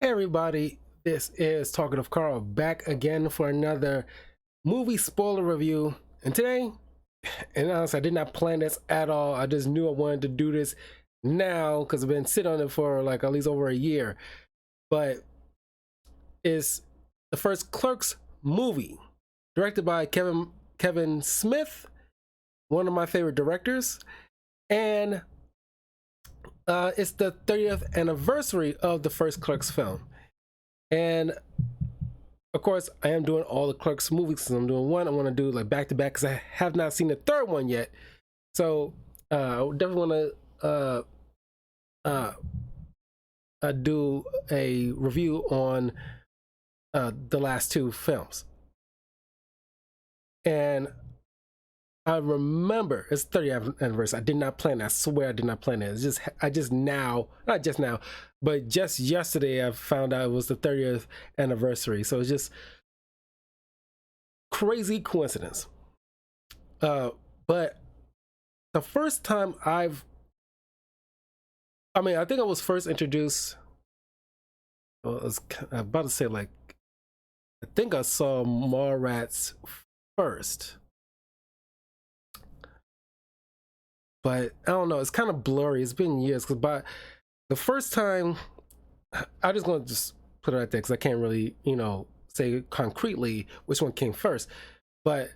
Hey everybody, this is Talkative Carl back again for another movie spoiler review. And today, and honestly, I did not plan this at all. I just knew I wanted to do this now because I've been sitting on it for like at least over a year. But it's the first Clerks movie, directed by Kevin Smith, one of my favorite directors, and it's the 30th anniversary of the first Clerks film. And of course, I am doing all the Clerks movies. So I'm doing one. I want to do like back to back because I have not seen the third one yet. So I definitely want to do a review on the last two films. And I remember it's 30th anniversary. I did not plan that. I swear I did not plan that. Not just now, but just yesterday I found out it was the 30th anniversary. So it's just crazy coincidence. But the first time I think I was first introduced. Well, I was about to say like, I think I saw Mallrats first. But I don't know, it's kind of blurry. It's been years. But the first time, I'm just going to just put it right there because I can't really, say concretely which one came first. But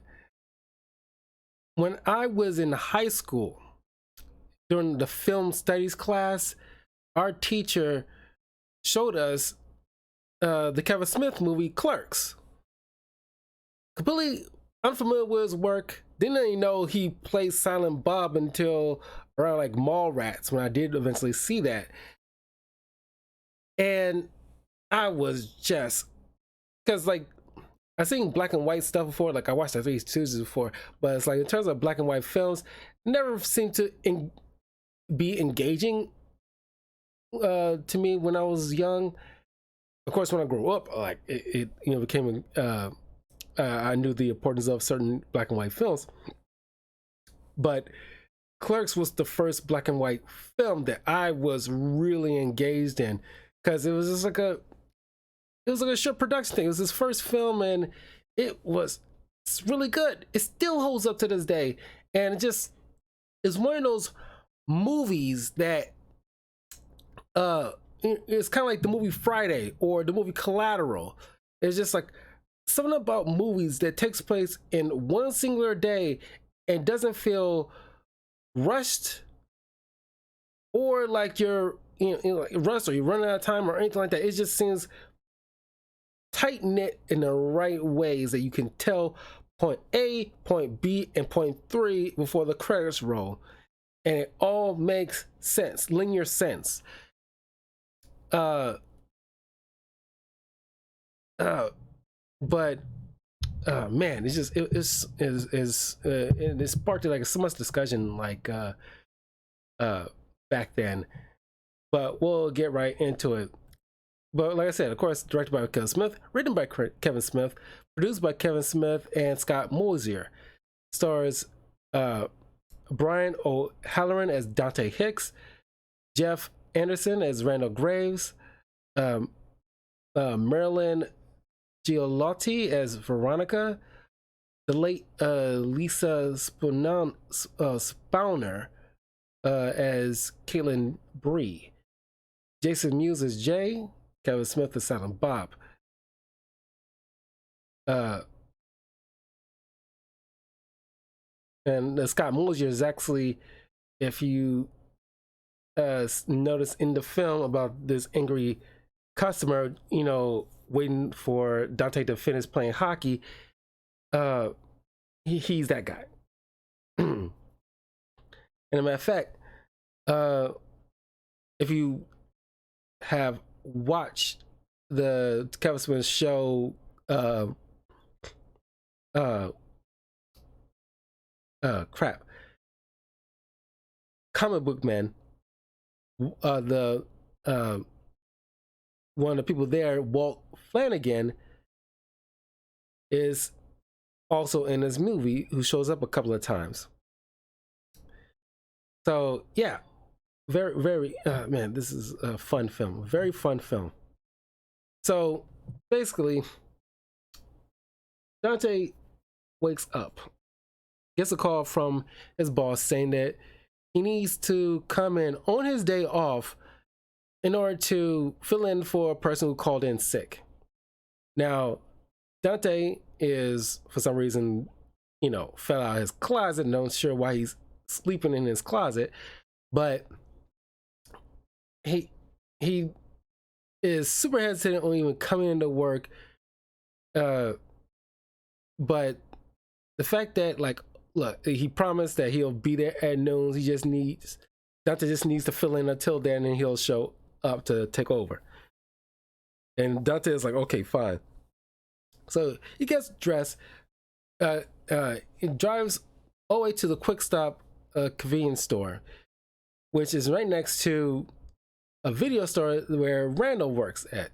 when I was in high school, during the film studies class, our teacher showed us the Kevin Smith movie Clerks. Completely unfamiliar with his work. Didn't even know he played Silent Bob until around like Mallrats, when I did eventually see that. And I was just, because like I seen black and white stuff before, like I watched the Three Stooges before, but it's like in terms of black and white films, never seemed to be engaging to me when I was young. Of course, when I grew up, like it became I knew the importance of certain black and white films, but Clerks was the first black and white film that I was really engaged in because it was just like a short production thing. It was his first film, and it's really good. It still holds up to this day, and it just is one of those movies that it's kind of like the movie Friday or the movie Collateral. It's just like something about movies that takes place in one singular day and doesn't feel rushed or like you're like rushed or you're running out of time or anything like that. It just seems tight knit in the right ways that you can tell point A, point B, and point 3 before the credits roll, and it all makes sense, linear sense. But man, it's just it sparked like so much discussion like back then. But we'll get right into it. But like I said, of course, directed by Kevin Smith, written by Kevin Smith, produced by Kevin Smith and Scott Mosier. Stars Brian O'Halloran as Dante Hicks, Jeff Anderson as Randall Graves, Marilyn Giolotti as Veronica, the late Lisa Spooner as Caitlin Bree, Jason Mewes as Jay, Kevin Smith as Silent Bob. And Scott Mosier is actually, if you notice in the film about this angry customer, waiting for Dante to finish playing hockey, he's that guy. And as a matter of fact, if you have watched the Kevin Smith show, Comic Book Man, the one of the people there, Walt Flanagan, is also in this movie, who shows up a couple of times. So yeah, very man, this is a fun film, very fun film. So basically, Dante wakes up, gets a call from his boss saying that he needs to come in on his day off in order to fill in for a person who called in sick. Now, Dante is, for some reason, fell out of his closet. Not sure why he's sleeping in his closet, but he is super hesitant on even coming into work. But the fact that, like, look, he promised that he'll be there at noon. Dante just needs to fill in until then, and he'll show up to take over. And Dante is like, okay, fine. So he gets dressed, he drives all the way to the Quick Stop convenience store, which is right next to a video store where Randall works at.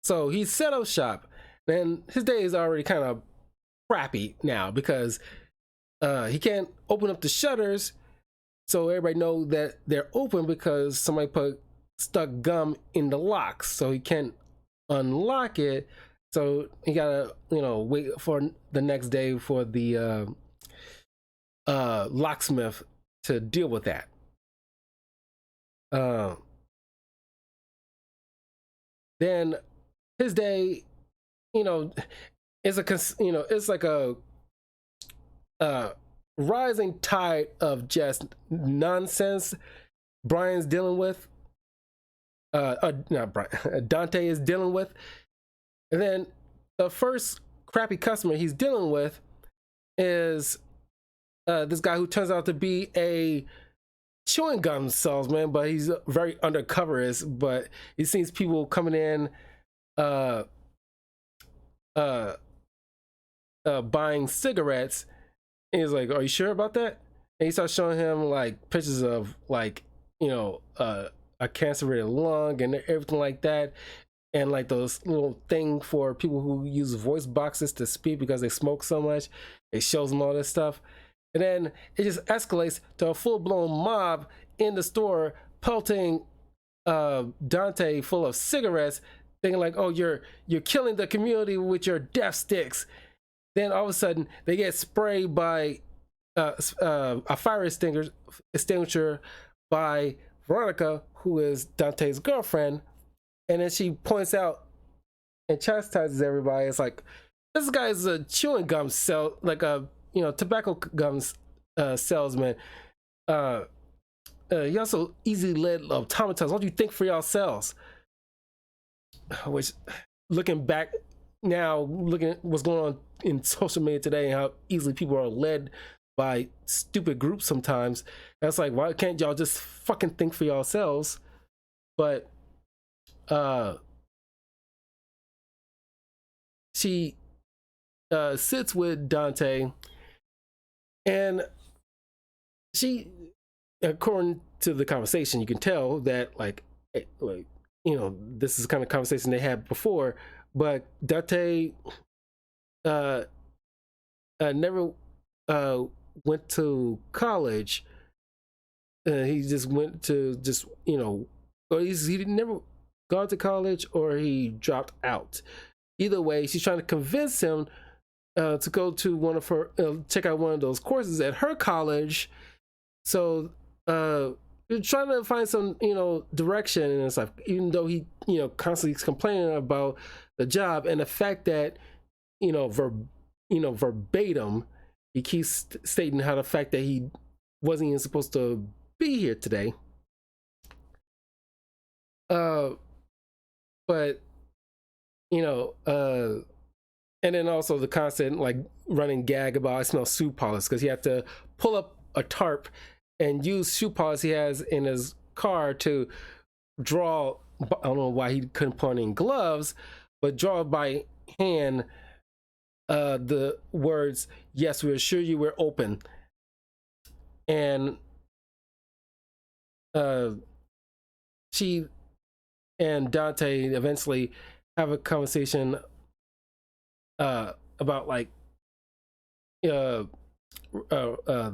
So he set up shop, and his day is already kind of crappy now because he can't open up the shutters, so everybody know that they're open because somebody stuck gum in the locks, so he can't unlock it. So he gotta wait for the next day for the locksmith to deal with that. Then his day, is it's like a rising tide of just nonsense Brian's dealing with. Not Brian, Dante is dealing with. And then the first crappy customer he's dealing with is this guy who turns out to be a chewing gum salesman, but he's very undercover. But he sees people coming in buying cigarettes, and he's like, "Are you sure about that?" And he starts showing him like pictures of like a cancer-rated lung and everything like that, and like those little thing for people who use voice boxes to speak because they smoke so much. It shows them all this stuff, and then it just escalates to a full-blown mob in the store pelting Dante full of cigarettes, thinking like, "Oh, you're killing the community with your death sticks." Then all of a sudden they get sprayed by a fire extinguisher by Veronica, who is Dante's girlfriend, and then she points out and chastises everybody. It's like, this guy's a chewing gum like a tobacco gums salesman. You also easily led automatons. What do you think for yourselves? Which, looking back now, looking at what's going on in social media today and how easily people are led by stupid groups sometimes, that's like, why can't y'all just fucking think for yourselves? But she sits with Dante, and she, according to the conversation, you can tell that like this is the kind of conversation they had before. But Dante never went to college. He just went to or he never gone to college, or he dropped out. Either way, she's trying to convince him to go to one of her check out one of those courses at her college. So trying to find some direction and stuff, even though he constantly complaining about the job and the fact that verbatim he keeps stating how the fact that he wasn't even supposed to be here today. But and then also the constant like running gag about I smell shoe polish, because he had to pull up a tarp and use shoe polish he has in his car to draw. I don't know why he couldn't put on in gloves, but draw by hand the words, "Yes, we assure you we're open." And she and Dante eventually have a conversation about like the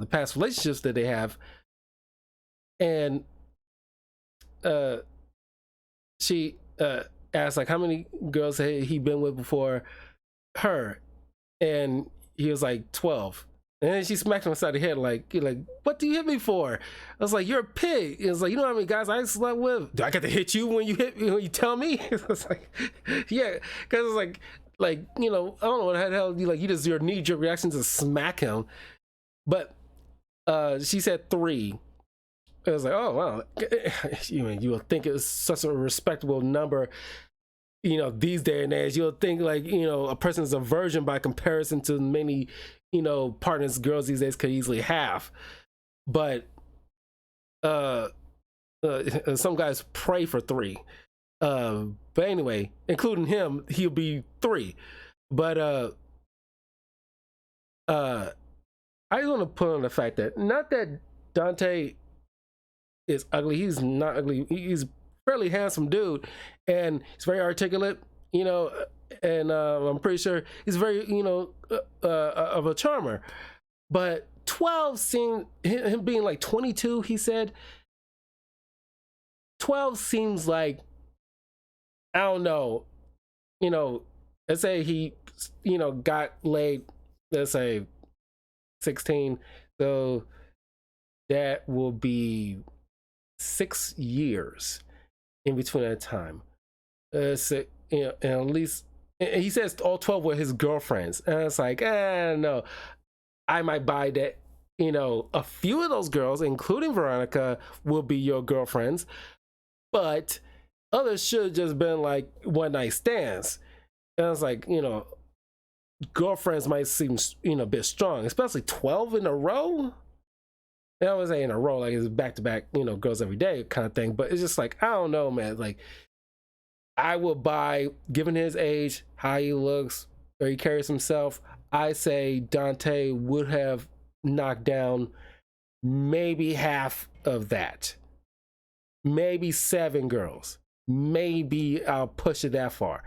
past relationships that they have, and she asked like how many girls had he been with before her, and he was like 12. And then she smacked him upside the head, like, you're like, what do you hit me for? I was like, you're a pig. It was like, you know how many guys I slept with? Do I get to hit you when you hit me, when you tell me? It was like, yeah, because it's like, you know, I don't know what the hell, you just, your knee-jerk reaction to smack him. But she said 3. It was like, oh, wow. You would think it was such a respectable number, you know, these day and age. You'll think like, you know, a person's a virgin by comparison to many, you know, partners girls these days could easily have. But some guys pray for 3. But anyway, including him, he'll be 3. But I just want to put on the fact that not that Dante is ugly. He's not ugly. He's a fairly handsome dude, and he's very articulate, you know, and I'm pretty sure he's very, you know, of a charmer. But 12 seemed, him being like 22, he said, 12 seems like, I don't know, you know, let's say he, you know, got laid, let's say 16, so that will be 6 years in between that time. So, you know, and at least, and he says all 12 were his girlfriends, and it's like, no, I might buy that, you know, a few of those girls, including Veronica, will be your girlfriends, but others should have just been like one night stands. And I was like, you know, girlfriends might seem, you know, a bit strong, especially 12 in a row. And I was saying in a row, like it's back to back, you know, girls every day kind of thing. But it's just like, I don't know, man. Like, I would buy, given his age, how he looks, or he carries himself, I say Dante would have knocked down maybe half of that. Maybe 7 girls. Maybe I'll push it that far.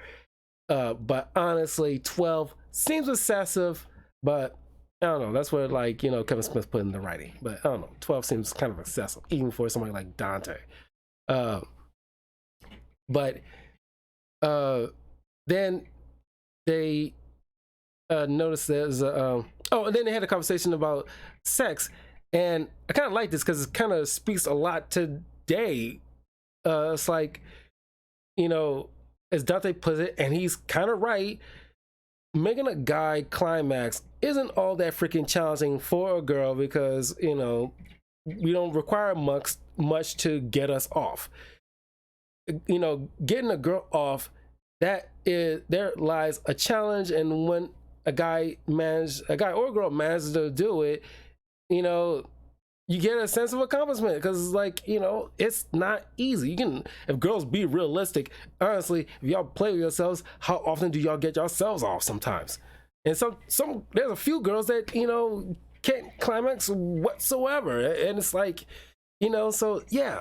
But honestly, 12 seems excessive, but I don't know. That's what, like, you know, Kevin Smith put in the writing. But I don't know. 12 seems kind of excessive, even for somebody like Dante. But then they noticed there's oh, and then they had a conversation about sex, and I kind of like this because it kind of speaks a lot today. It's like, you know, as Dante puts it, and he's kind of right, making a guy climax isn't all that freaking challenging for a girl because, you know, we don't require much to get us off. You know, getting a girl off, that is, there lies a challenge, and when a guy or a girl manages to do it, you know, you get a sense of accomplishment because, like, you know, it's not easy. You can, if girls be realistic, honestly, if y'all play with yourselves, how often do y'all get yourselves off sometimes? And some there's a few girls that, you know, can't climax whatsoever, and it's like, you know, so yeah,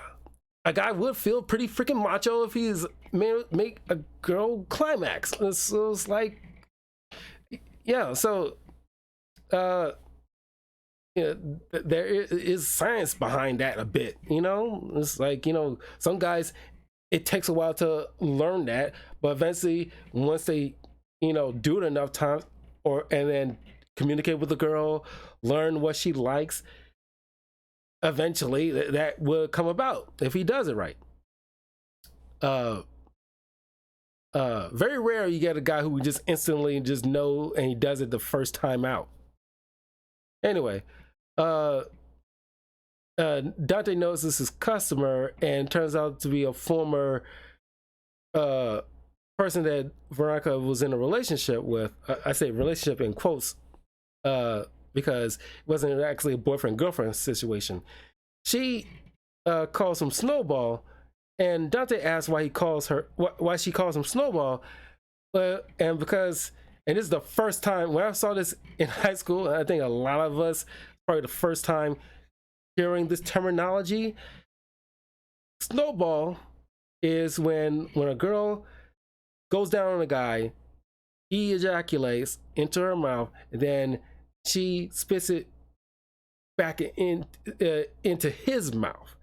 a guy would feel pretty freaking macho if he's make a girl climax. So it's like, yeah, so you know, there is science behind that a bit, you know. It's like, you know, some guys, it takes a while to learn that, but eventually once they, you know, do it enough times, and then communicate with the girl, learn what she likes, eventually that will come about if he does it right. Very rare you get a guy who would just instantly just know and he does it the first time out. Anyway, Dante notices his customer and turns out to be a former person that Veronica was in a relationship with. I say relationship in quotes because it wasn't actually a boyfriend-girlfriend situation. She calls him Snowball, and Dante asks why she calls him Snowball, and this is the first time when I saw this in high school. I think a lot of us, probably the first time hearing this terminology. Snowball is when a girl goes down on a guy, he ejaculates into her mouth, and then she spits it back into his mouth,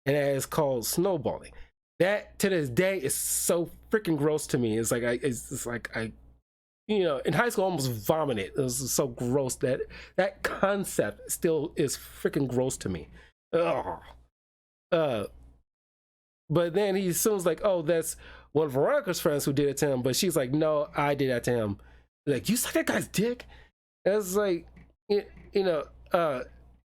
and that is called snowballing. that to this day is so freaking gross to me. It's like it's like I, you know, in high school I almost vomited. It was so gross that that concept still is freaking gross to me. Ugh. Uh, but then he assumes like, oh, that's one of Veronica's friends who did it to him. But she's like, no, I did that to him. Like, you suck that guy's dick. And it's like, you know,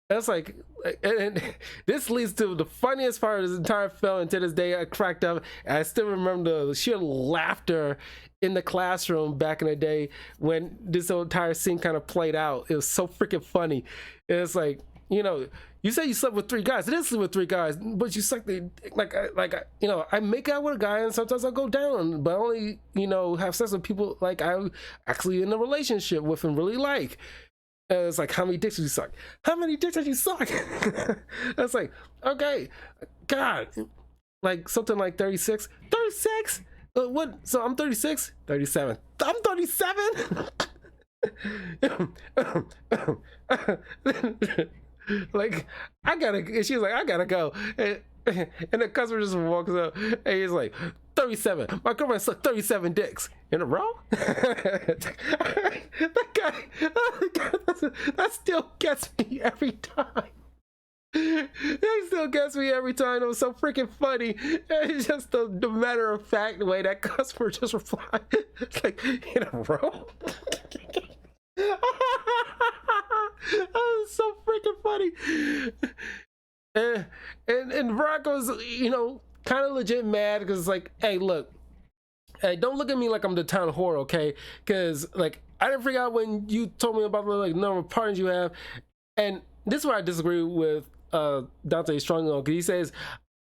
that's like, and this leads to the funniest part of this entire film. And to this day, I cracked up. And I still remember the sheer laughter in the classroom back in the day when this entire scene kind of played out. It was so freaking funny. And it's like, you know, you say you slept with 3 guys. It is sleep with 3 guys, but you suck the you know, I make out with a guy and sometimes I go down, but I only, you know, have sex with people like I'm actually in a relationship with and really like. And it's like, how many dicks did you suck? How many dicks did you suck? That's like, okay, God, like something like 36. 36? What? So I'm 36? 37. I'm 37? Like, I gotta, she's like, I gotta go. And the customer just walks up and he's like, 37. My girlfriend sucked 37 dicks in a row. That guy, that still gets me every time. That still gets me every time. It was so freaking funny. It's just the matter of fact way that customer just replied. It's like, in a row? That was so freaking funny. And Veronica's, you know, kind of legit mad because it's like, hey, look, hey, don't look at me like I'm the town whore, okay? Because like I didn't freak out when you told me about the like number of partners you have, and this is where I disagree with Dante strongly on, because he says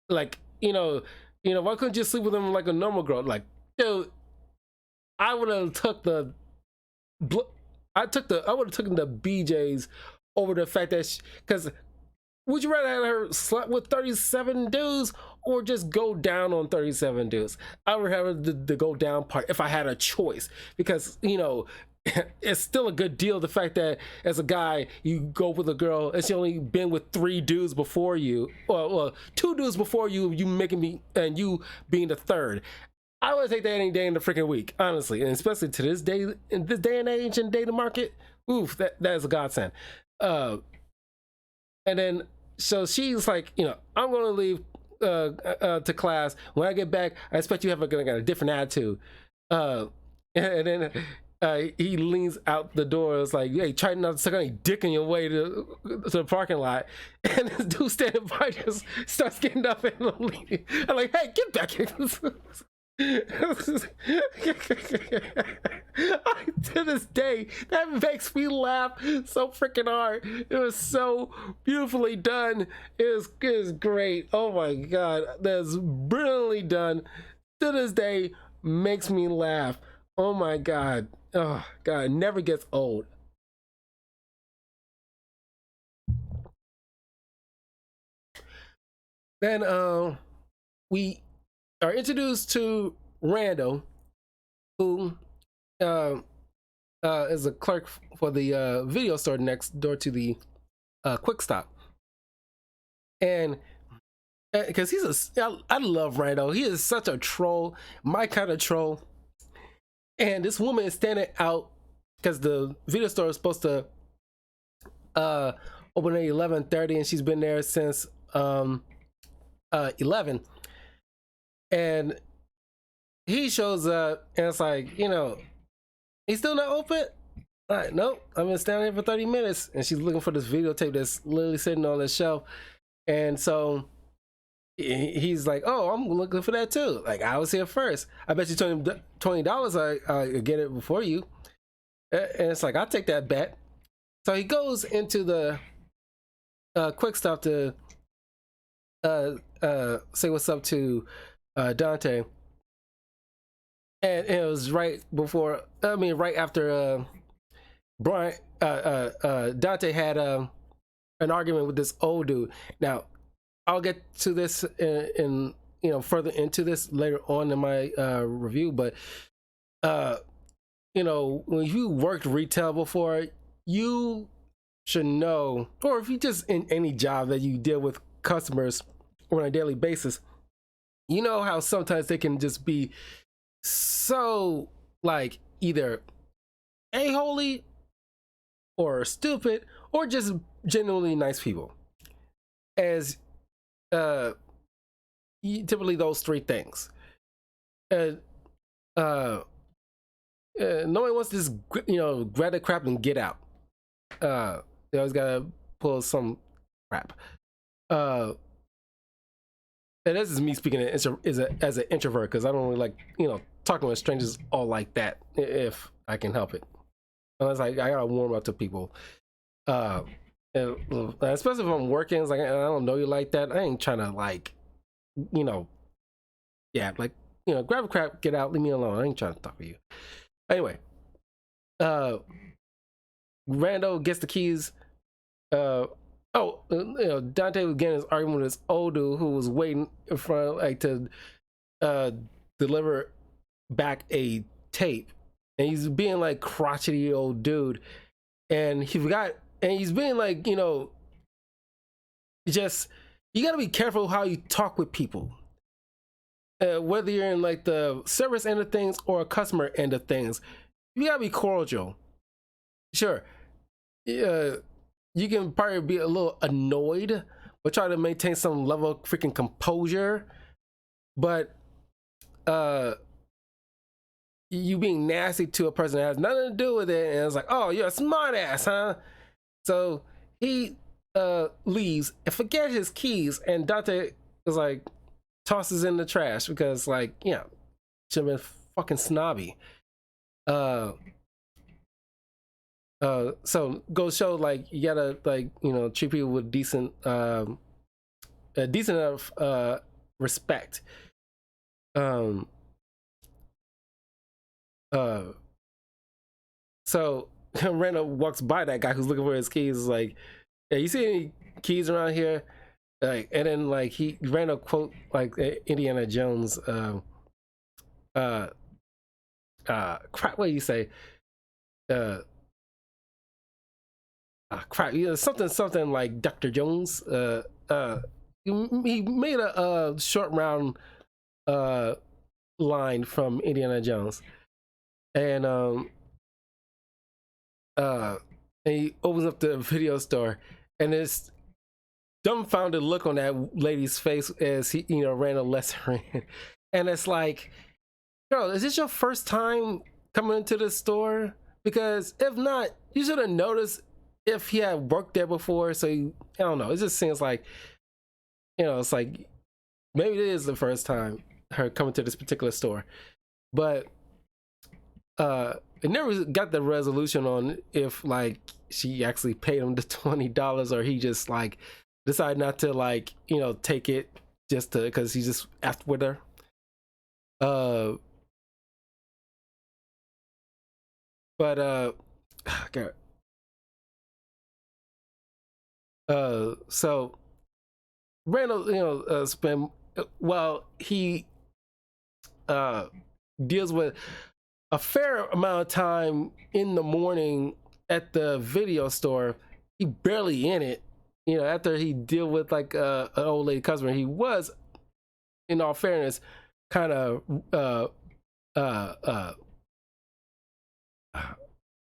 like, you know, why couldn't you sleep with him like a normal girl? Like, dude, I would have took the I would have taken the BJs over the fact that, because would you rather have her slept with 37 dudes or just go down on 37 dudes? I would have the go down part if I had a choice, because, you know, it's still a good deal. The fact that as a guy, you go with a girl and she only been with 3 dudes before you, or 2 dudes before you, you making me, and you being the third. I would take that any day in the freaking week, honestly, and especially to this day, in this day and age and data market. Oof, that is a godsend. And then so she's like, you know, I'm gonna leave to class. When I get back, I expect you have a different attitude. And then he leans out the door. It's like, hey, try not to suck any dick in your way to the parking lot. And this dude standing by just starts getting up and leaving. I'm like, hey, get back here. To this day, that makes me laugh so freaking hard. It was so beautifully done. It was great. Oh my god, that's brilliantly done. To this day, makes me laugh. Oh my god. Oh god, it never gets old. Then we are introduced to Randall, who is a clerk for the video store next door to the Quick Stop. And because I love Randall. He is such a troll, my kind of troll. And this woman is standing out because the video store is supposed to open at 11:30, and she's been there since 11. And he shows up and it's like, you know, he's still not open. All right, nope, I've been standing here for 30 minutes. And she's looking for this videotape that's literally sitting on the shelf. And so he's like, oh, I'm looking for that too. Like, I was here first. I bet you $20 I get it before you. And it's like, I'll take that bet. So he goes into the Quick Stop to say what's up to Dante. And it was right after Brian Dante had an argument with this old dude. Now, I'll get to this in you know, further into this later on in my review, but you know, when you worked retail before, you should know, or if you just in any job that you deal with customers on a daily basis, You know how sometimes they can just be so like either a-holy or stupid or just genuinely nice people. As uh typically those three things. And uh, no one wants to just grab the crap and get out. They always gotta pull some crap. Uh, and this is me speaking as an introvert because I don't really like talking with strangers all like that if I can help it. Unless I gotta warm up to people. Uh, and, especially if I'm working, it's like I don't know you like that. I ain't trying to like, you know, yeah, like grab a crap, get out, leave me alone. I ain't trying to talk to you. Anyway, uh, Rando gets the keys. Dante was getting his argument with this old dude who was waiting in front, like to uh deliver back a tape, and he's being like crotchety old dude, and he forgot, and he's being like just you gotta be careful how you talk with people. Whether you're in like the service end of things or a customer end of things, you gotta be cordial. Sure, you can probably be a little annoyed, but try to maintain some level of freaking composure. But you being nasty to a person that has nothing to do with it, and it's like, oh, you're a smart ass, huh? So he leaves and forget his keys, and Dante is like tosses in the trash because like should have been fucking snobby. So go show like you gotta like treat people with decent a decent enough respect. Um uh so Randall walks by that guy who's looking for his keys, is like, yeah, you see any keys around here? Like, and then like Randall quote like Indiana Jones uh crap, what do you say? uh crap, something like Dr. Jones. He made a short round uh line from Indiana Jones, and uh and he opens up the video store, and this dumbfounded look on that lady's face as he Randall lets her in, and it's like, girl, is this your first time coming into the store? Because if not, you should have noticed if he had worked there before. So I don't know, it just seems like it's like maybe it is the first time her coming to this particular store, but it never got the resolution on if like she actually paid him the $20 or he just like decided not to like take it just to because he's just after with her. uh but God. So Randall spend well he uh deals with a fair amount of time in the morning at the video store. He barely in it. After he deal with like an old lady customer, he was, in all fairness, kind of uh,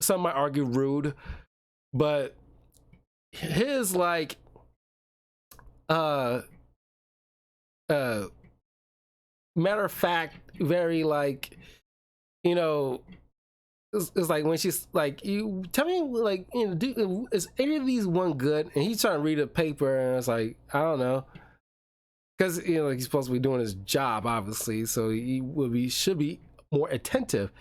some might argue rude, but his like uh uh matter of fact, very like it's like when she's like, you tell me like is any of these one good, and he's trying to read a paper and it's like, I don't know, because like he's supposed to be doing his job obviously, so he should be more attentive.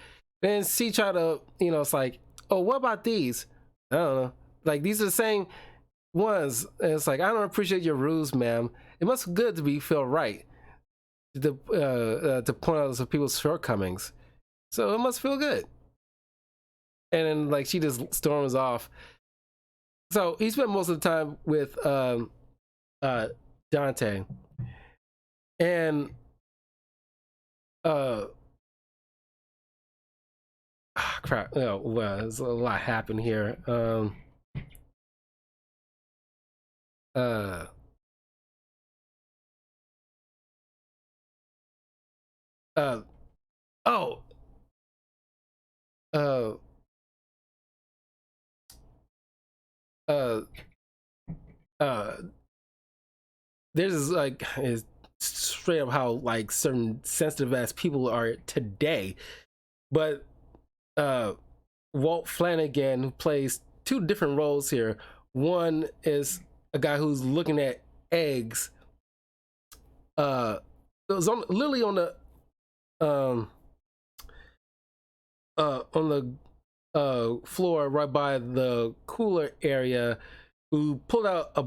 And she try to it's like, oh, what about these? I don't know, like these are the same ones, and it's like, I don't appreciate your rules, ma'am. It must be good to be feel right to point out some people's shortcomings, so it must feel good. And then like she just storms off. So he spent most of the time with Dante, and uh crap, well, there's a lot happened here. Uh uh oh uh uh uh there's this, like, is straight up how like certain sensitive ass people are today. But uh Walt Flanagan, who plays two different roles here. One is a guy who's looking at eggs. It was on literally um on the floor right by the cooler area, who pulled out a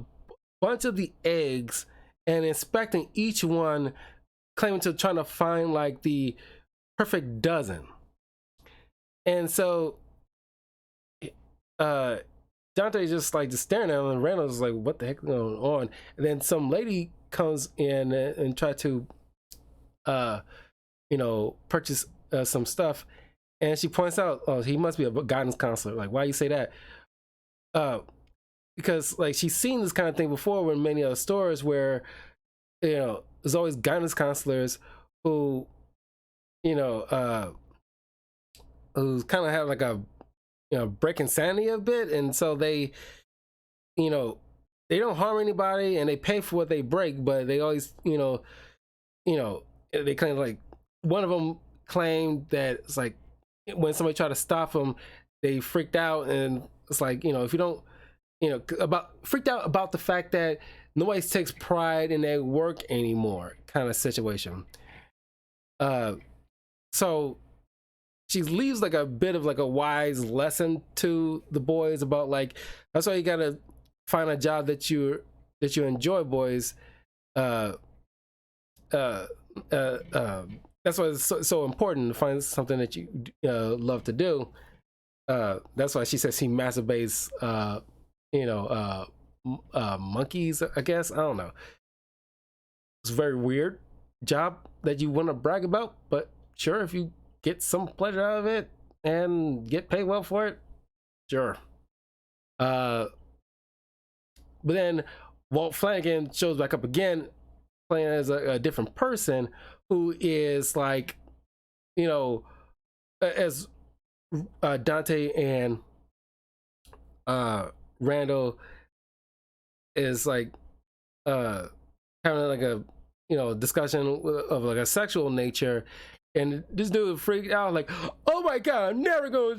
bunch of the eggs and inspecting each one, claiming to trying to find like the perfect dozen. And so uh Dante just like just staring at him, and Randall's like, what the heck is going on? And then some lady comes in and try to purchase some stuff, and she points out, oh, he must be a guidance counselor. Like, why you say that? Because like she's seen this kind of thing before in many other stores where there's always guidance counselors who who's kind of have like a break insanity a bit, and so they they don't harm anybody and they pay for what they break, but they always they claim, like, one of them claimed that it's like when somebody tried to stop them, they freaked out, and it's like, if you don't about freaked out about the fact that nobody takes pride in their work anymore, kind of situation. So she leaves like a bit of like a wise lesson to the boys about, like, that's why you gotta find a job that you enjoy, boys. That's why it's so important to find something that you love to do. That's why she says he masturbates monkeys, I guess. I don't know. It's a very weird job that you want to brag about, but sure, if you get some pleasure out of it and get paid well for it, sure. But then Walt Flanagan shows back up again, playing as a different person who is like, as Dante and Randall is like having like a discussion of like a sexual nature, and this dude freaked out like, oh my god, I'm never gonna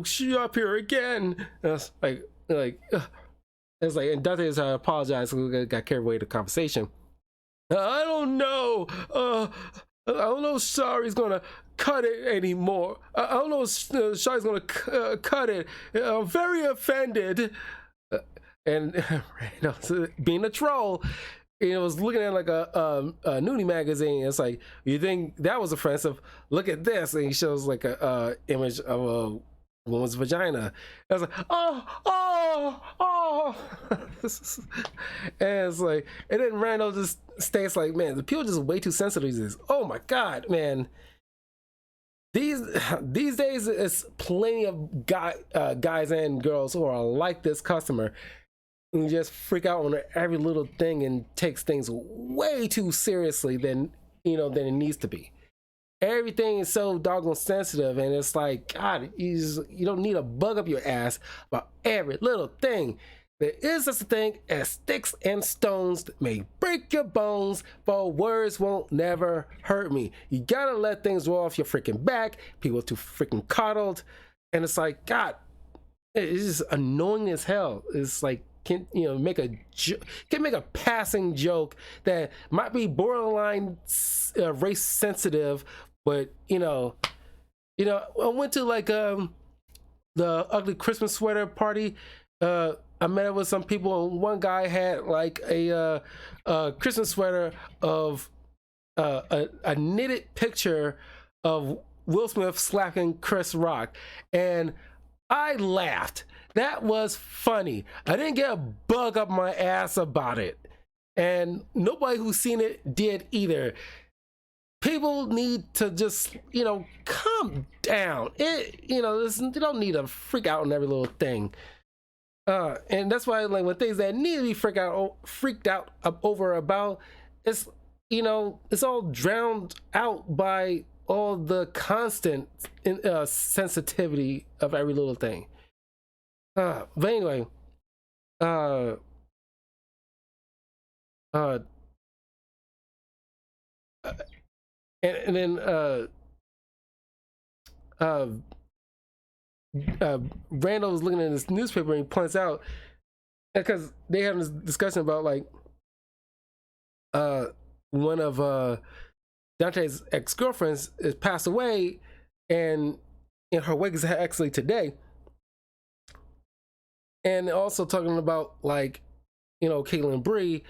show up here again. And it's like it's like, and Dante is apologized, got carried away with the conversation. I don't know. I don't know. Sorry's gonna cut it anymore. I don't know. Sorry's gonna cut it. I'm very offended. And being a troll, was looking at like a nudie magazine. It's like, you think that was offensive? Look at this, and he shows like a image of a woman's vagina. I was like, oh. And it's like, and then Randall just states like, man, the people just way too sensitive to this. Oh my god, man. These days, it's plenty of guys and girls who are like this customer, and just freak out on every little thing and takes things way too seriously than than it needs to be. Everything is so doggone sensitive, and it's like, God, you don't need to bug up your ass about every little thing. There is such a thing as sticks and stones that may break your bones, but words won't never hurt me. You gotta let things roll off your freaking back. People are too freaking coddled, and it's like, God, it's just annoying as hell. It's like, can make a passing joke that might be borderline race sensitive, but I went to like the ugly Christmas sweater party. I met up with some people, and one guy had like a Christmas sweater of a knitted picture of Will Smith slapping Chris Rock, and I laughed. That was funny. I didn't get a bug up my ass about it, and nobody who's seen it did either. People need to just calm down. You don't need to freak out on every little thing. And that's why, like, when things that need to be freaked out over about, it's it's all drowned out by all the constant sensitivity of every little thing. But anyway, uh, uh, and then uh, Randall was looking at this newspaper and he points out, because they have this discussion about like one of Dante's ex-girlfriends has passed away, and in her wake is actually today. And also talking about like, Caitlin Bree,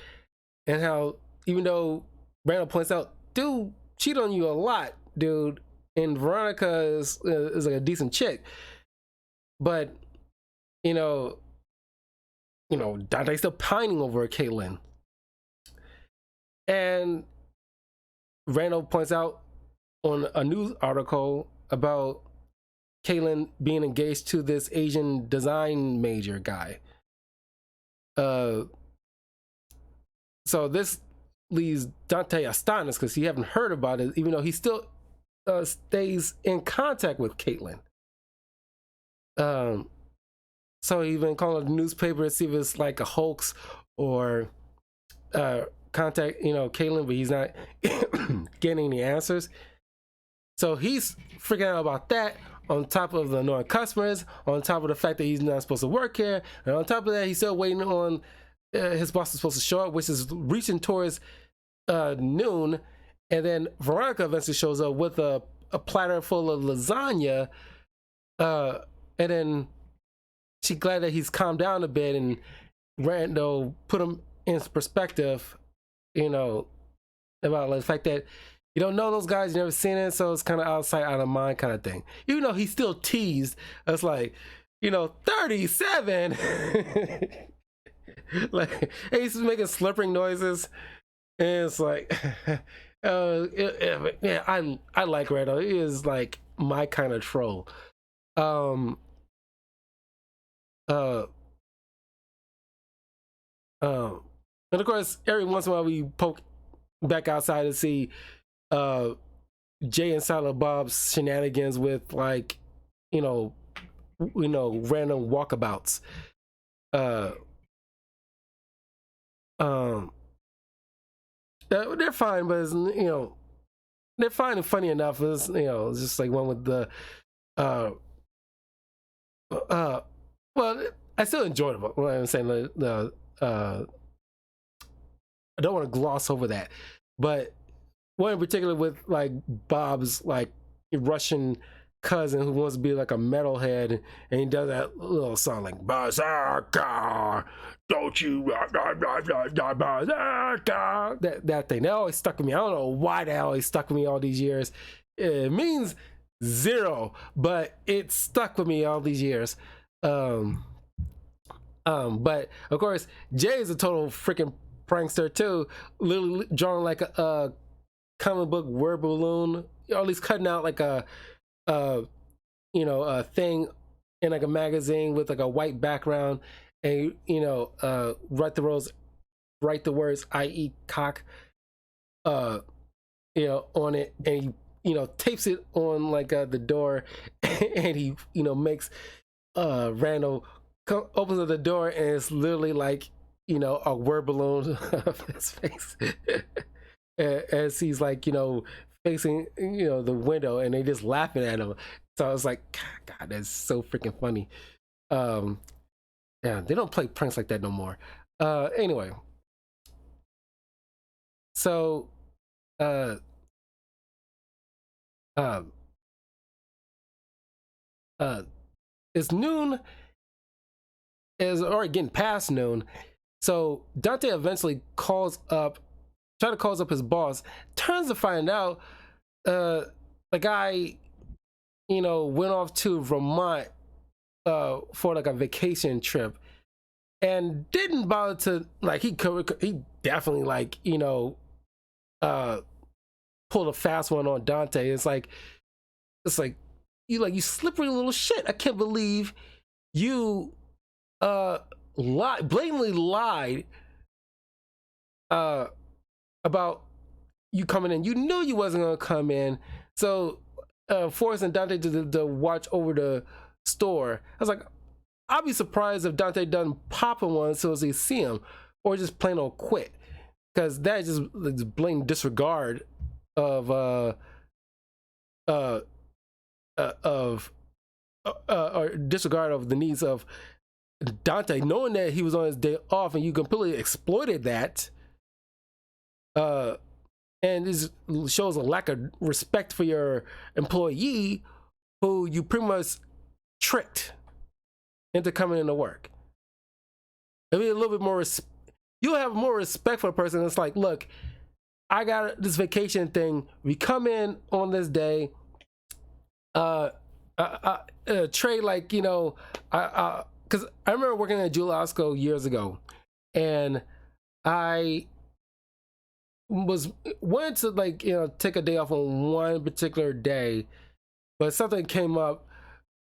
and how even though Randall points out, dude cheat on you a lot, dude, and Veronica is like a decent chick, but Dante's still pining over Caitlin. And Randall points out on a news article about Caitlin being engaged to this Asian design major guy. So this leaves Dante astonished because he haven't heard about it, even though he still stays in contact with Caitlin. So he even called the newspaper to see if it's like a hoax or contact, Caitlin, but he's not getting any answers. So he's freaking out about that, on top of the annoying customers, on top of the fact that he's not supposed to work here, and on top of that, he's still waiting on his boss is supposed to show up, which is reaching towards noon, and then Veronica eventually shows up with a platter full of lasagna, and then she's glad that he's calmed down a bit, and Randall put him in perspective, about like, the fact that you don't know those guys, you never seen it, so it's kind of out of sight, out of mind kind of thing. Even though he still teased, it's like, 37. Like, he's making slurping noises, and it's like, yeah, I like Randall. He is like my kind of troll. And of course, every once in a while we poke back outside to see Jay and Silent Bob's shenanigans with like, random walkabouts. They're fine, but it's, they're fine and funny enough. It's, it's just like one with the well, I still enjoyed it. What I'm saying, I don't want to gloss over that, but one in particular with like Bob's like Russian cousin who wants to be like a metalhead, and he does that little song like "Berserker, don't you Berserker." That thing that always stuck with me. I don't know why that always stuck with me all these years. It means zero, but it stuck with me all these years. But of course, Jay is a total freaking prankster too, literally drawing like a comic book word balloon, or at least cutting out like a thing in like a magazine with like a white background, and write the words "I.E. cock" on it, and he tapes it on like the door, and he makes Randall opens up the door, and it's literally like a word balloon of his face as he's like facing the window, and they just laughing at him. So I was like, God, that's so freaking funny. Yeah, they don't play pranks like that no more. Anyway, so it's noon. Is already getting past noon, so Dante eventually calls up his boss. Turns to find out the guy went off to Vermont for like a vacation trip, and didn't bother to like he definitely like pulled a fast one on Dante. It's like you slippery little shit. I can't believe you blatantly lied about you coming in. You knew you wasn't gonna come in, so forcing Dante to watch over the store. I was like, I'll be surprised if Dante doesn't pop in one as soon as he see him, or just plain old quit, because that is just blatant disregard of or disregard of the needs of Dante, knowing that he was on his day off and you completely exploited that. And this shows a lack of respect for your employee, who you pretty much tricked into coming into work. I mean, a little bit more you'll have more respect for a person that's like, look, I got this vacation thing. We come in on this day. Trade, like, you know, because I remember working at Julasco years ago, and I wanted to, like, you know, take a day off on one particular day, but something came up,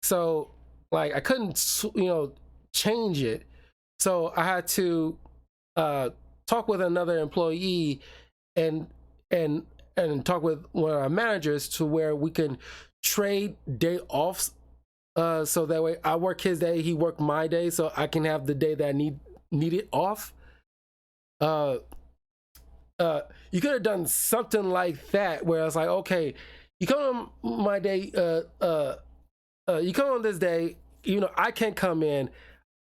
so like I couldn't, you know, change it. So I had to talk with another employee and talk with one of our managers to where we can trade day offs, so that way I work his day, he worked my day, so I can have the day that I needed off. You could have done something like that, where I was like, okay, you come on my day, you come on this day, you know, I can't come in.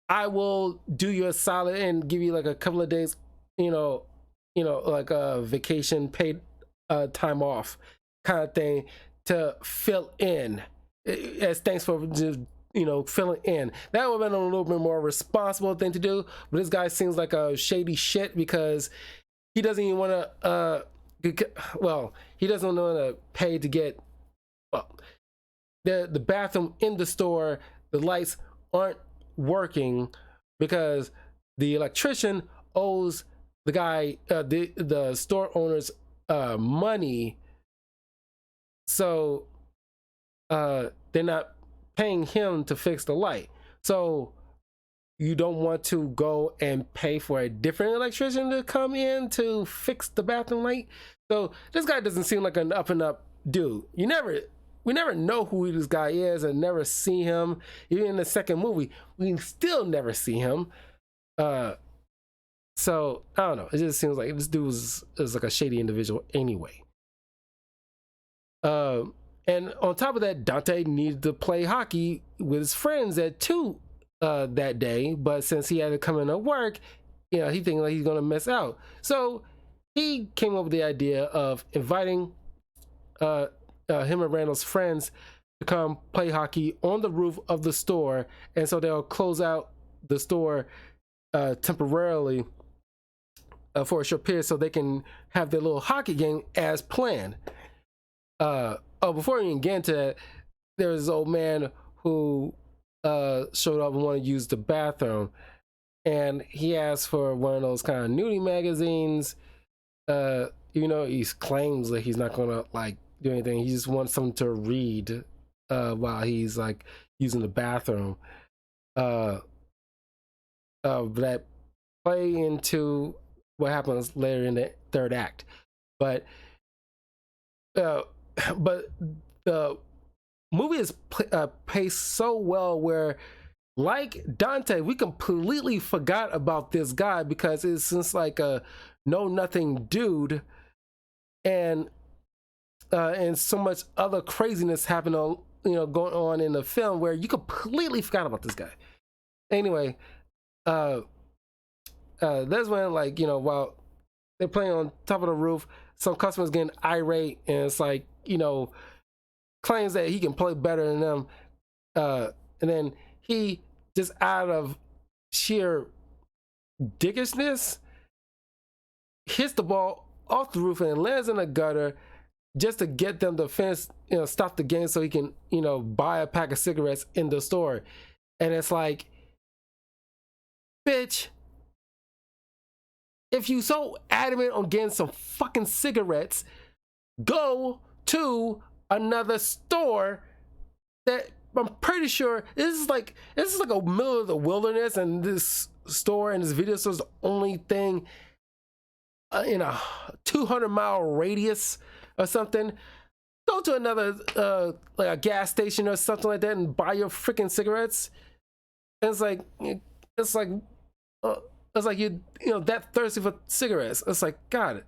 I will do you a solid and give you like a couple of days, you know, like a vacation paid time off kind of thing to fill in, as thanks for just, you know, filling in. That would have been a little bit more responsible thing to do, but this guy seems like a shady shit, because he doesn't even want to he doesn't want to pay to get, well, the bathroom in the store, the lights aren't working because the electrician owes the guy, the store owner's money, so they're not paying him to fix the light. So you don't want to go and pay for a different electrician to come in to fix the bathroom light. So this guy doesn't seem like an up and up dude. We never know who this guy is, and never see him. Even in the second movie, we still never see him. So I don't know. It just seems like this dude is like a shady individual anyway. And on top of that, Dante needed to play hockey with his friends at 2 that day, but since he had to come into work, you know, he thinking like he's gonna miss out. So he came up with the idea of inviting him and Randall's friends to come play hockey on the roof of the store, and so they'll close out the store temporarily for a short period, so they can have their little hockey game as planned. Before we even get into that, there was this old man who showed up and wanted to use the bathroom, and he asked for one of those kind of nudie magazines. You know, he claims that he's not gonna like do anything. He just wants something to read while he's like using the bathroom. That play into what happens later in the third act, but the movie is paced so well where, like Dante, we completely forgot about this guy because it's just like a know nothing dude, and so much other craziness happening, you know, going on in the film where you completely forgot about this guy. Anyway, that's when, like, you know, while they're playing on top of the roof, some customers getting irate, and it's like, you know, claims that he can play better than them, and then he just out of sheer dickishness hits the ball off the roof and lands in the gutter just to get them to finish, you know, stop the game so he can, you know, buy a pack of cigarettes in the store. And it's like, bitch, if you so adamant on getting some fucking cigarettes, go to another store that I'm pretty sure this is like a middle of the wilderness, and this store and this video store is the only thing in a 200-mile radius or something. Go to another like a gas station or something like that and buy your freaking cigarettes. And it's like uh, it's like you know that thirsty for cigarettes. It's like God,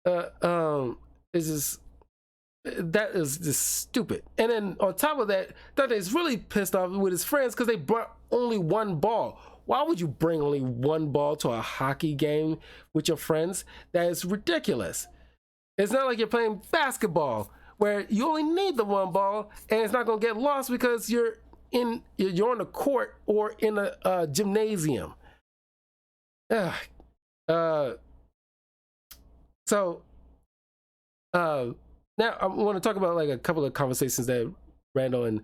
it's just that is just stupid. And then on top of that, Dante's really pissed off with his friends because they brought only one ball. Why would you bring only one ball to a hockey game with your friends? That is ridiculous. It's not like you're playing basketball where you only need the one ball and it's not going to get lost because you're on the court or in a gymnasium. Uh, uh, so now I want to talk about like a couple of conversations that Randall and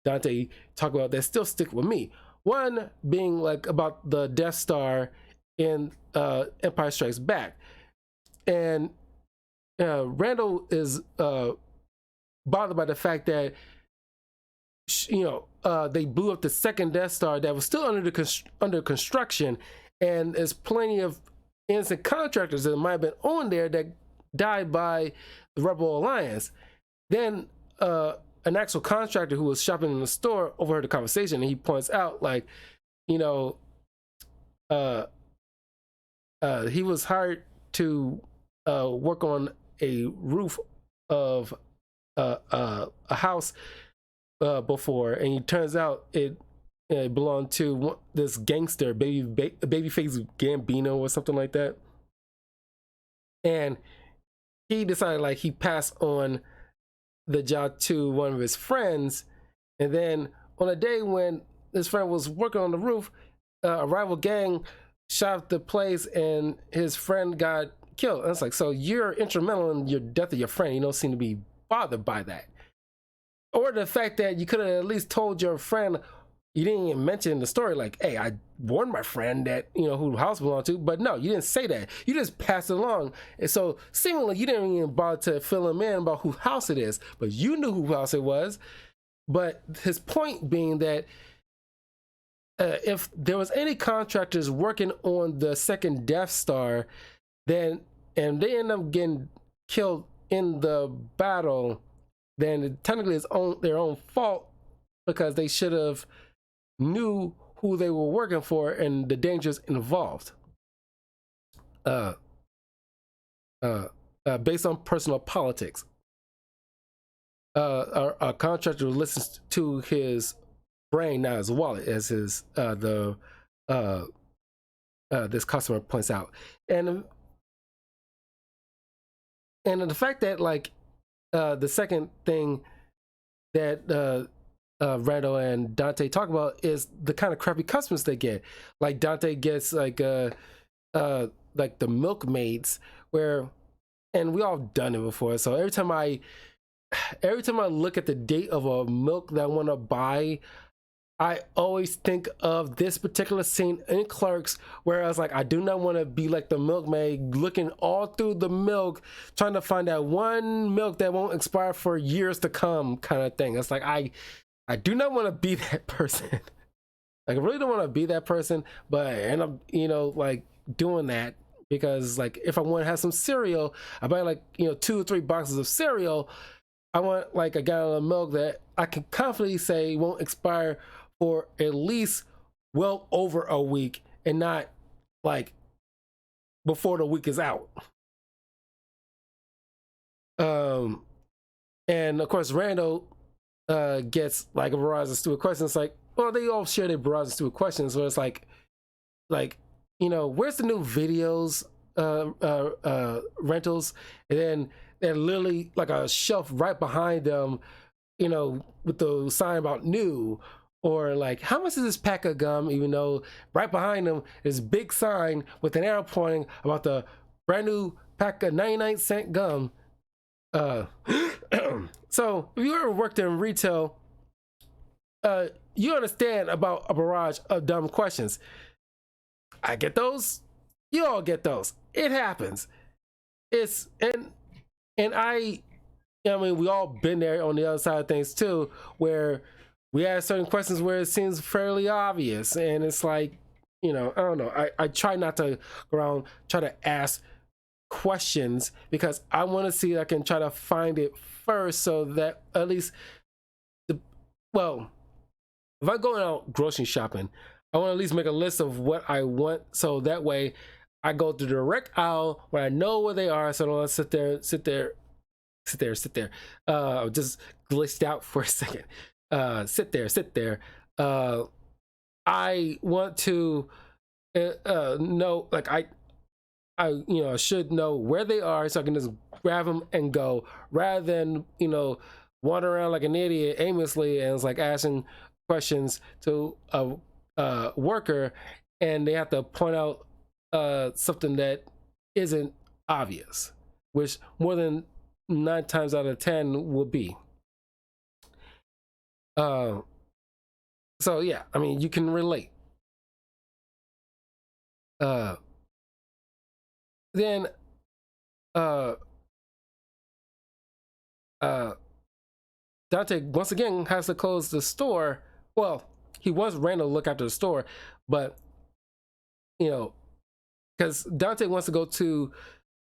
Dante talk about that still stick with me. One being like about the Death Star in Empire Strikes Back, and Randall is bothered by the fact that they blew up the second Death Star that was still under construction, and there's plenty of innocent contractors that might have been on there that died by the Rebel Alliance. Then an actual contractor who was shopping in the store overheard the conversation, and he points out, like, he was hired to work on a roof of a house before, and it turns out it belonged to this gangster, Babyface Gambino or something like that. And he decided like he passed on the job to one of his friends, and then on a day when his friend was working on the roof, a rival gang shot the place and his friend got killed. And it's like, so you're instrumental in your death of your friend. You don't seem to be bothered by that. Or the fact that you could have at least told your friend, you didn't even mention in the story, like, hey, I warned my friend that, who the house belonged to, but no, you didn't say that. You just passed it along. And so seemingly you didn't even bother to fill him in about whose house it is, but you knew whose house it was. But his point being that if there was any contractors working on the second Death Star, and they end up getting killed in the battle, then technically it's their own fault, because they should have knew who they were working for and the dangers involved. Based on personal politics. A contractor listens to his brain, not his wallet, as his this customer points out. And the fact that, like, the second thing that Randall and Dante talk about is the kind of crappy customers they get. Like, Dante gets like the milkmaids, where, and we all done it before. So every time I look at the date of a milk that I want to buy, I always think of this particular scene in Clerks, where I was like, I do not want to be like the milkmaid looking all through the milk, trying to find that one milk that won't expire for years to come, kind of thing. It's like, I do not want to be that person. Like, I really don't want to be that person, but I end up, like, doing that because, like, if I want to have some cereal, I buy like 2 or 3 boxes of cereal. I want like a gallon of milk that I can confidently say won't expire for at least well over a week, and not like before the week is out. And of course Randall gets like a barrage of stupid questions. Like, well, they all share their barrage of stupid questions, where it's like where's the new videos rentals? And then they're literally like a shelf right behind them, with the sign about new. Or like, how much is this pack of gum? Even though right behind them is a big sign with an arrow pointing about the brand new pack of 99-cent gum. So if you ever worked in retail, you understand about a barrage of dumb questions. I get those. You all get those. It happens. I mean, we all been there on the other side of things too, where we ask certain questions where it seems fairly obvious, and it's like, you know, I don't know. I try not to go around try to ask questions because I want to see if I can try to find it first, so that at least the well, if I'm going out grocery shopping, I want to at least make a list of what I want, so that way I go to the direct aisle where I know where they are, so I don't sit there. Just glitched out for a second. Sit there. Uh, I want to know, like I should know where they are, so I can just grab them and go, rather than wander around like an idiot aimlessly and it's like asking questions to a worker, and they have to point out something that isn't obvious, which more than 9 times out of 10 will be. Uh, so yeah, I mean, you can relate. Uh, then uh, uh, Dante once again has to close the store. Well, he wants Randall to look after the store, but because Dante wants to go to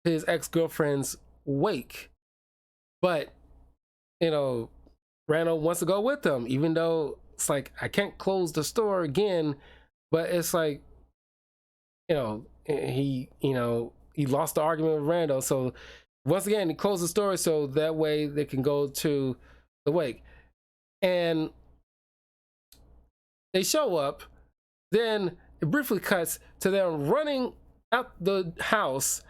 his ex-girlfriend's wake, but Randall wants to go with them, even though it's like, I can't close the store again. But it's like, he lost the argument with Randall, so once again he closed the store so that way they can go to the wake. And they show up, then it briefly cuts to them running out the house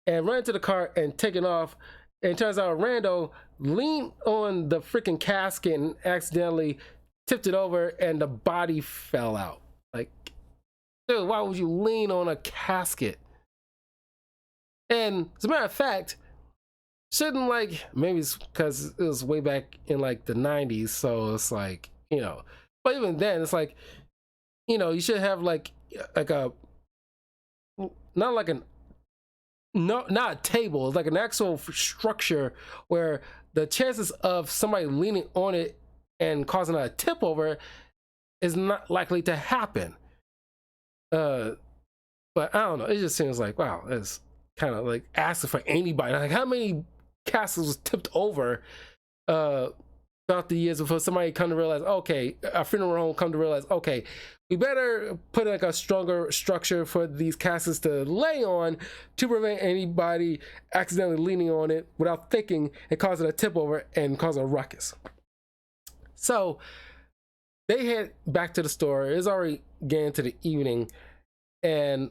and running to the car and taking off. And it turns out Randall leaned on the freaking casket and accidentally tipped it over, and the body fell out. Like, dude, why would you lean on a casket? And as a matter of fact, shouldn't, like, maybe it's because it was way back in like the 90s, so it's like, but even then it's like, you should have like a, not like an, no, not a table, it's like an actual structure where the chances of somebody leaning on it and causing a tip over is not likely to happen. But I don't know, it just seems like, wow, it's kind of like asking for anybody. Like, how many castles was tipped over throughout the years before somebody come to realize, okay, a funeral home come to realize, okay, we better put like a stronger structure for these castles to lay on to prevent anybody accidentally leaning on it without thinking and causing a tip over and causing a ruckus. So they head back to the store. It's already getting to the evening, and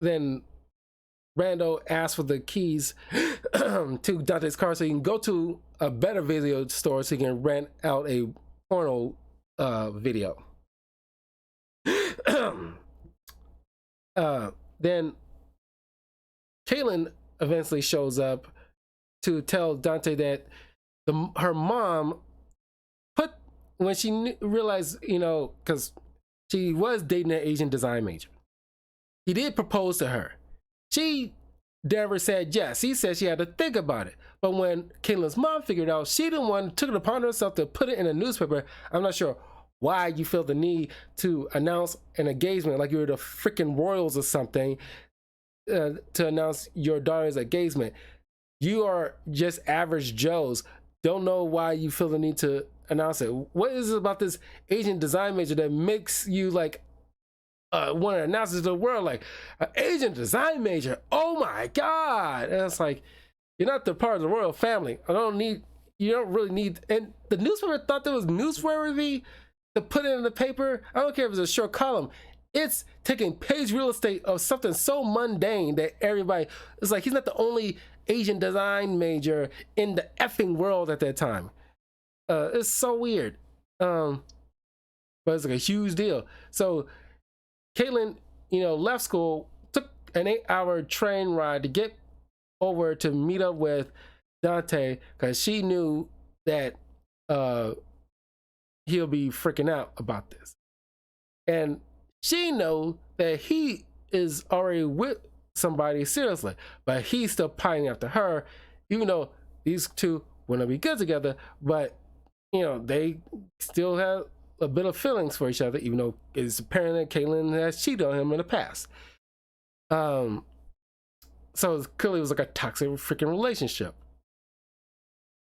then Randall asks for the keys to Dante's car so he can go to a better video store so he can rent out a porno video. Then Caitlin eventually shows up to tell Dante that her mom put, when she realized, because she was dating an Asian design major, he did propose to her. She never said yes. He said she had to think about it. But when Caitlin's mom figured out, she didn't want, took it upon herself to put it in a newspaper. I'm not sure why you feel the need to announce an engagement like you're the freaking royals or something, to announce your daughter's engagement. You are just average Joes. Don't know why you feel the need to announce it. What is it about this Asian design major that makes you like want to announce it to the world, like, an Asian design major? Oh my God. And it's like, you're not the part of the royal family. You don't really need, and the newspaper thought that was newsworthy to put it in the paper. I don't care if it's a short column. It's taking page real estate of something so mundane that everybody, it's like, he's not the only Asian design major in the effing world at that time. It's so weird. But it's like a huge deal. So Caitlin, left school, took an 8-hour train ride to get over to meet up with Dante because she knew that he'll be freaking out about this. And she knows that he is already with somebody seriously, but he's still pining after her, even though these two want to be good together. But they still have a bit of feelings for each other, even though it's apparent that Caitlin has cheated on him in the past. So clearly it was like a toxic freaking relationship.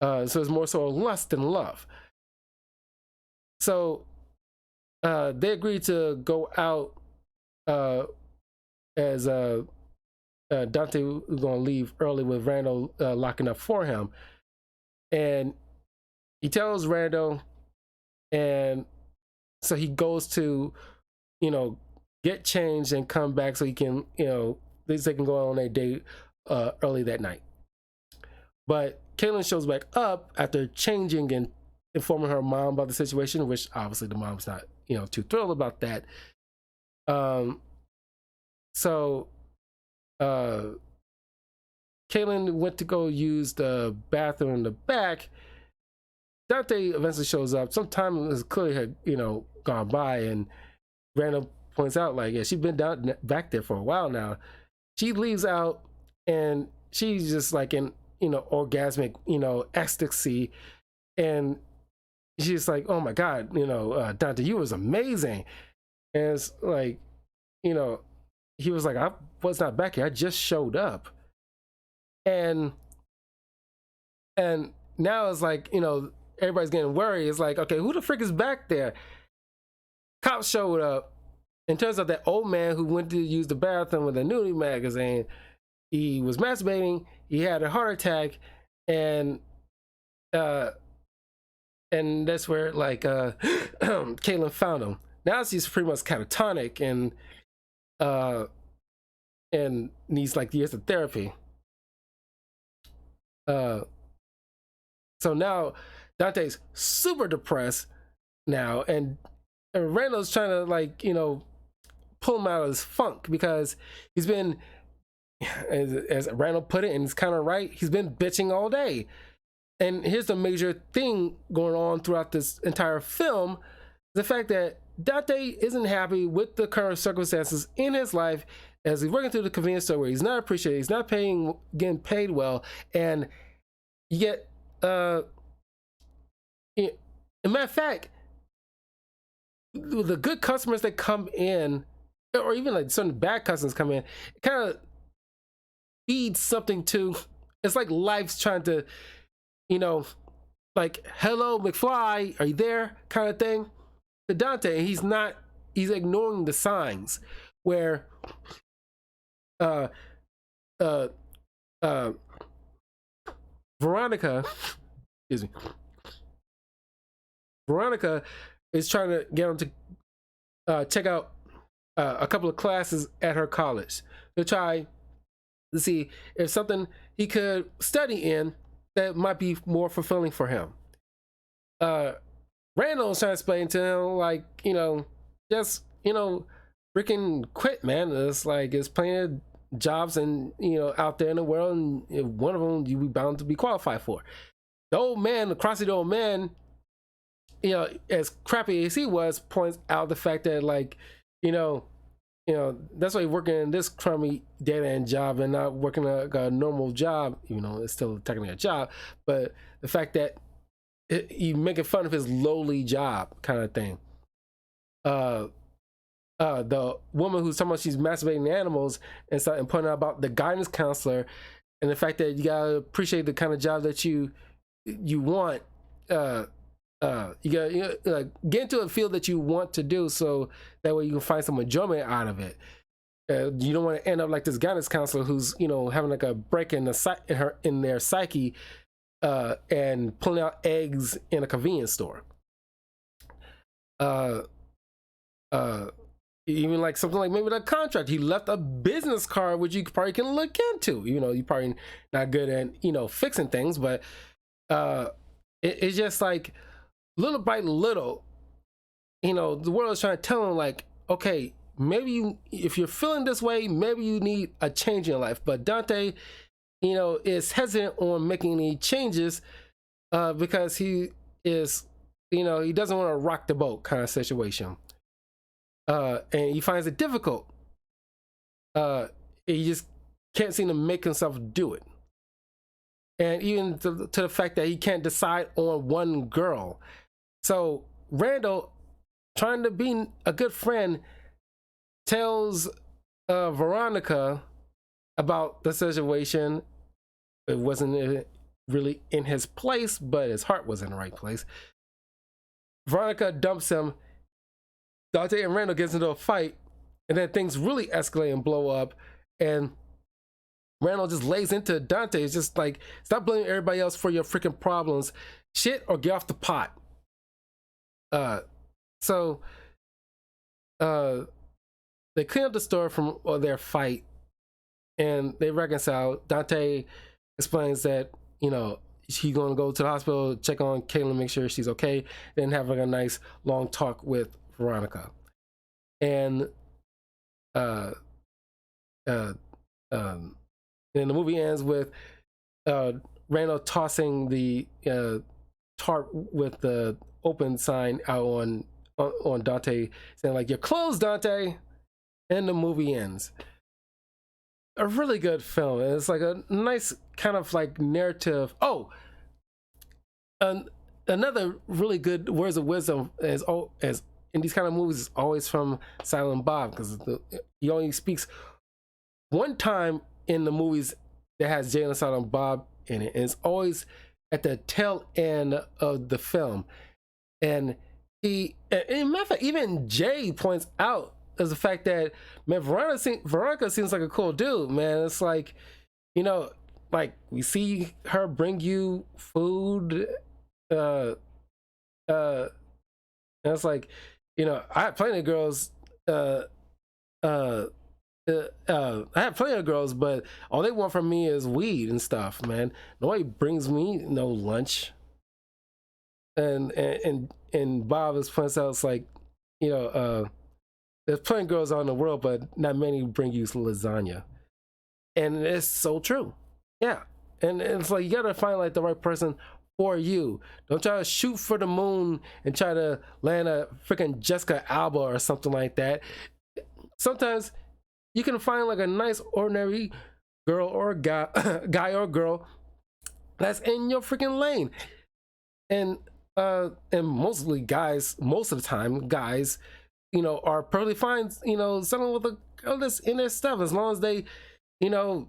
So it's more so lust than love. So they agreed to go out as Dante was going to leave early with Randall locking up for him. And he tells Randall, and so he goes to, get changed and come back so he can, they can go on a date early that night. But Caitlin shows back up after changing and informing her mom about the situation, which obviously the mom's not, too thrilled about that. So Caitlin went to go use the bathroom in the back. Dante eventually shows up. Some time has clearly had, gone by, and Randall points out, like, yeah, she's been down back there for a while now. She leaves out, and she's just like in, orgasmic, ecstasy, and she's like, oh my God, Dante, you was amazing. And it's like, he was like, I was not back here. I just showed up. And now it's like, everybody's getting worried. It's like, okay, who the frick is back there? Cops showed up. And turns out that old man who went to use the bathroom with a nudie magazine, he was masturbating, he had a heart attack, and that's where, like, Caitlin found him. Now she's pretty much catatonic and needs like years of therapy. So now Dante's super depressed now, and Randall's trying to, like, pull him out of his funk, because he's been, as Randall put it, and it's kind of right, he's been bitching all day. And here's the major thing going on throughout this entire film: the fact that Dante isn't happy with the current circumstances in his life, as he's working through the convenience store where he's not appreciated, he's not getting paid well, and yet, as a matter of fact, the good customers that come in, or even like certain bad customers come in, it kind of feeds something to, it's like life's trying to, like, hello McFly, are you there, kind of thing, to Dante. And he's ignoring the signs where Veronica is trying to get him to check out a couple of classes at her college to try to see if something he could study in that might be more fulfilling for him. Randall's trying to explain to him, like, just, freaking quit, man. It's like, it's plenty of jobs and, out there in the world, and one of them you be bound to be qualified for. The old man, the crotchety old man, as crappy as he was, points out the fact that, like, that's why he's working in this crummy dead end job and not working a normal job, even though it's still technically a job. But the fact that you making fun of his lowly job, kind of thing. The woman who's talking about she's masturbating animals and pointing out about the guidance counselor and the fact that you gotta appreciate the kind of job that you want. You gotta, like, get into a field that you want to do, so that way you can find some enjoyment out of it. You don't want to end up like this guidance counselor who's, having like a break in their psyche, and pulling out eggs in a convenience store. Even like something like maybe the contract, he left a business card which you probably can look into. You probably not good at fixing things, but it's just like, little by little, the world is trying to tell him, like, okay, maybe if you're feeling this way, maybe you need a change in your life. But Dante, is hesitant on making any changes because he is, he doesn't want to rock the boat kind of situation. And he finds it difficult. He just can't seem to make himself do it. and even to the fact that he can't decide on one girl. So Randall, trying to be a good friend, tells Veronica about the situation. It wasn't really in his place, but his heart was in the right place. Veronica dumps him. Dante and Randall gets into a fight, and then things really escalate and blow up. And Randall just lays into Dante. It's just like, stop blaming everybody else for your freaking problems. Shit, or get off the pot. So they clean up the store from their fight, and they reconcile. Dante explains that, you know, he's going to go to the hospital, check on Caitlin, make sure she's okay, then have like a nice long talk with Veronica. And then the movie ends with Randall tossing the tarp with the open sign out on Dante, saying like, "You're closed, Dante," and the movie ends. A really good film. It's like a nice kind of like narrative. Oh, another really good words of wisdom as in these kind of movies is always from Silent Bob, because he only speaks one time in the movies that has Jay and Silent Bob in it, and it's always at the tail end of the film. And in matter of fact, even Jay points out is the fact that, man, Veronica seems like a cool dude, man. It's like, you know, like we see her bring you food, and it's like, you know, I have plenty of girls, I have plenty of girls, but all they want from me is weed and stuff, man. Nobody brings me no lunch. And Bob is points out, it's like, you know, there's plenty of girls out in the world, but not many bring you lasagna. And it's so true. Yeah. And it's like, you gotta find like the right person for you. Don't try to shoot for the moon and try to land a freaking Jessica Alba or something like that. Sometimes you can find like a nice ordinary girl or guy or girl that's in your freaking lane. And mostly guys, most of the time, guys, you know, are perfectly fine, you know, someone with a girl that's in their stuff, as long as they, you know,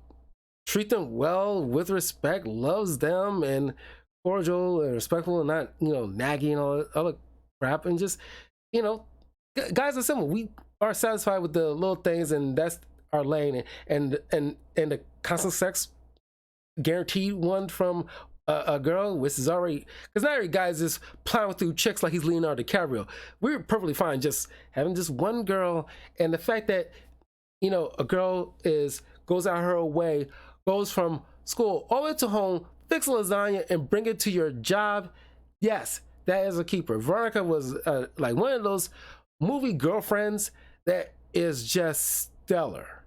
treat them well, with respect, loves them, and cordial and respectful, and not, you know, nagging and all that other crap. And just, you know, guys are simple. We are satisfied with the little things, and that's our lane. And the constant sex guaranteed one from a girl, which is already, because not every guy's just plowing through chicks like he's Leonardo DiCaprio. We're perfectly fine just having just one girl. And the fact that, you know, a girl goes out her way, goes from school all the way to home, fix lasagna and bring it to your job, yes, that is a keeper. Veronica was like one of those movie girlfriends that is just stellar.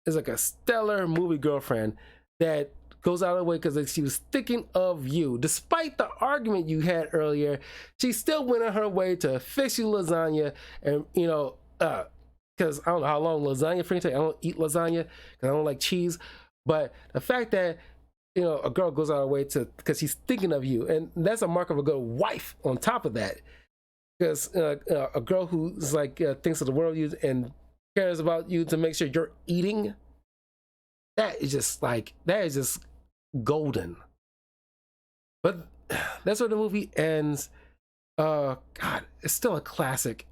It's like a stellar movie girlfriend that goes out of the way because she was thinking of you. Despite the argument you had earlier, she still went on her way to fix you lasagna. And, you know, because I don't know how long lasagna freaking take. I don't eat lasagna because I don't like cheese. But the fact that, you know, a girl goes out of her way because she's thinking of you, and that's a mark of a good wife on top of that. Because a girl who's like thinks of the world you and cares about you to make sure you're eating, that is just golden. But that's where the movie ends. God, it's still a classic.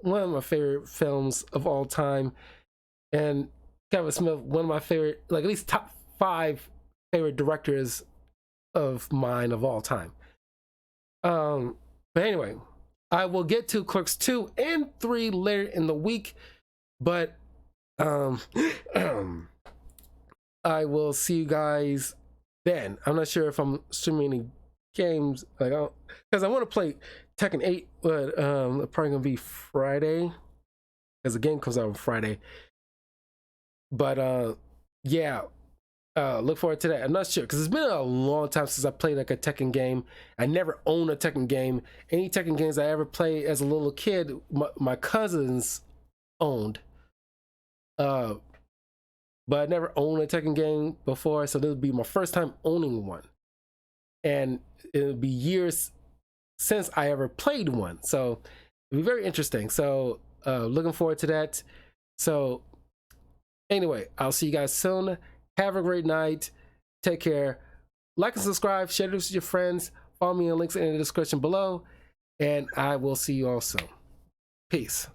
One of my favorite films of all time. And Kevin Smith, one of my favorite, like at least top 5 favorite directors of mine of all time. But anyway, I will get to Clerks 2 and 3 later in the week. But I will see you guys then. I'm not sure if I'm streaming any games, like, because I want to play Tekken 8, but it's probably gonna be Friday because the game comes out on Friday. But yeah, look forward to that. I'm not sure because it's been a long time since I played like a Tekken game. I never owned a Tekken game. Any Tekken games I ever played as a little kid, my cousins owned. but I never owned a Tekken game before, so this would be my first time owning one, and it would be years since I ever played one, so it'll be very interesting. So looking forward to that. So anyway, I'll see you guys soon. Have a great night. Take care. Like and subscribe. Share this with your friends. Follow me on links in the description below. And I will see you all soon. Peace.